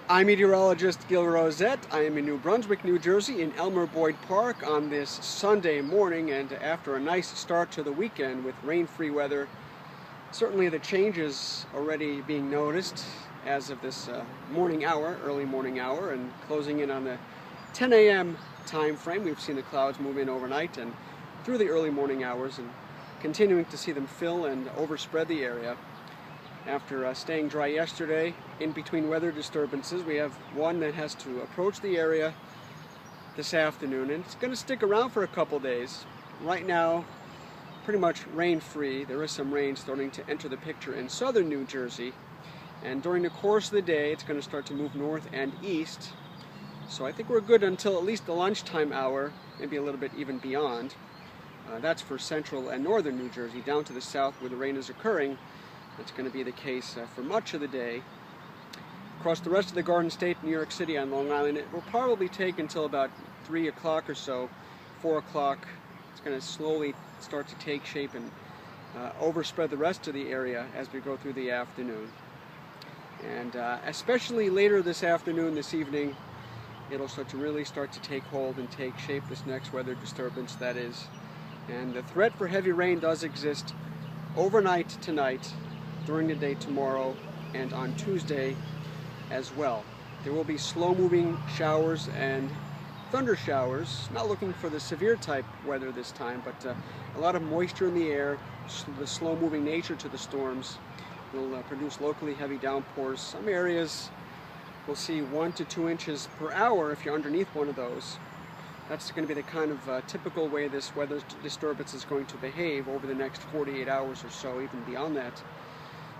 I'm meteorologist Gil Rosette. I am in New Brunswick, New Jersey, in Elmer Boyd Park on this Sunday morning, and after a nice start to the weekend with rain-free weather, certainly the changes already being noticed as of this early morning hour, and closing in on the 10 a.m. time frame. We've seen the clouds move in overnight and through the early morning hours, and continuing to see them fill and overspread the area. After staying dry yesterday, in between weather disturbances, we have one that has to approach the area this afternoon, and it's going to stick around for a couple days. Right now, pretty much rain-free. There is some rain starting to enter the picture in southern New Jersey, and during the course of the day, it's going to start to move north and east. So I think we're good until at least the lunchtime hour, maybe a little bit even beyond. That's for central and northern New Jersey. Down to the south where the rain is occurring, that's going to be the case for much of the day. Across the rest of the Garden State, New York City and Long Island, it will probably take until about 3 o'clock or so, 4 o'clock. It's going to slowly start to take shape and overspread the rest of the area as we go through the afternoon. And especially later this afternoon, this evening, it'll start to take hold and take shape, this next weather disturbance that is. And the threat for heavy rain does exist overnight tonight, during the day tomorrow, and on Tuesday as well. There will be slow-moving showers and thunder showers. Not looking for the severe type weather this time, but a lot of moisture in the air. The slow-moving nature to the storms will produce locally heavy downpours. Some areas will see 1 to 2 inches per hour if you're underneath one of those. That's going to be the kind of typical way this weather disturbance is going to behave over the next 48 hours or so, even beyond that.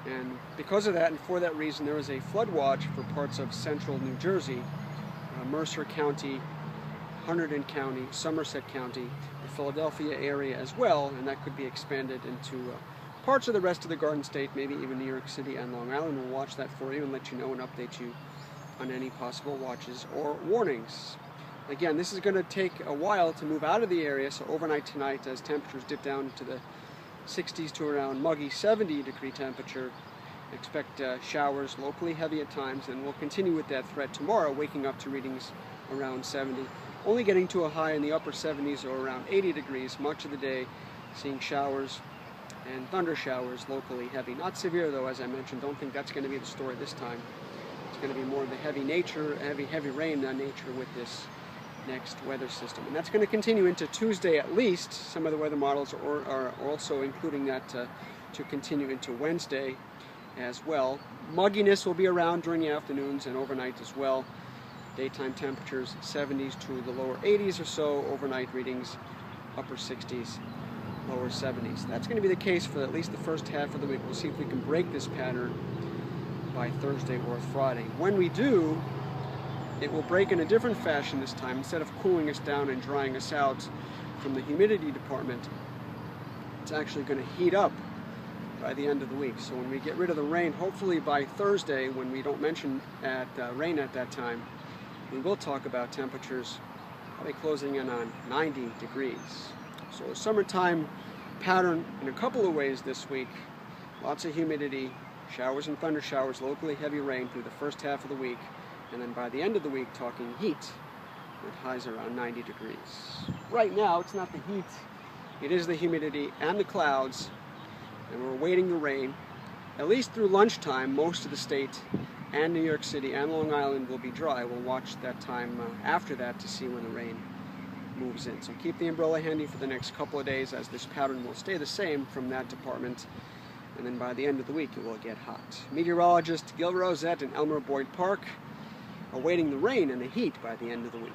And because of that, and for that reason, there is a flood watch for parts of central New Jersey, Mercer County, Hunterdon County, Somerset County, the Philadelphia area as well, and that could be expanded into parts of the rest of the Garden State, maybe even New York City and Long Island. We'll watch that for you and let you know and update you on any possible watches or warnings. Again, this is going to take a while to move out of the area, so overnight tonight, as temperatures dip down to the 60s to around muggy 70-degree temperature, expect showers, locally heavy at times, and we'll continue with that threat tomorrow, waking up to readings around 70, only getting to a high in the upper 70s or around 80 degrees much of the day, seeing showers and thunder showers, locally heavy. Not severe though, as I mentioned. Don't think that's going to be the story this time. It's going to be more of the heavy rain nature with this next weather system, and that's going to continue into Tuesday at least. Some of the weather models are also including that to continue into Wednesday as well. Mugginess will be around during the afternoons and overnight as well. Daytime temperatures 70s to the lower 80s or so, overnight readings upper 60s, lower 70s. That's going to be the case for at least the first half of the week. We'll see if we can break this pattern by Thursday or Friday. When we do, it will break in a different fashion this time. Instead of cooling us down and drying us out from the humidity department, it's actually going to heat up by the end of the week. So when we get rid of the rain, hopefully by Thursday, when we don't mention rain at that time, we will talk about temperatures probably closing in on 90 degrees. So a summertime pattern in a couple of ways this week. Lots of humidity, showers and thunder showers, locally heavy rain through the first half of the week. And then by the end of the week, talking heat with highs around 90 degrees. Right now, it's not the heat, it is the humidity and the clouds, and we're awaiting the rain. At least through lunchtime, most of the state and New York City and Long Island will be dry. We'll watch that time after that to see when the rain moves in. So keep the umbrella handy for the next couple of days, as this pattern will stay the same from that department. And then by the end of the week, it will get hot. Meteorologist Gil Rosette in Elmer Boyd Park, awaiting the rain and the heat by the end of the week.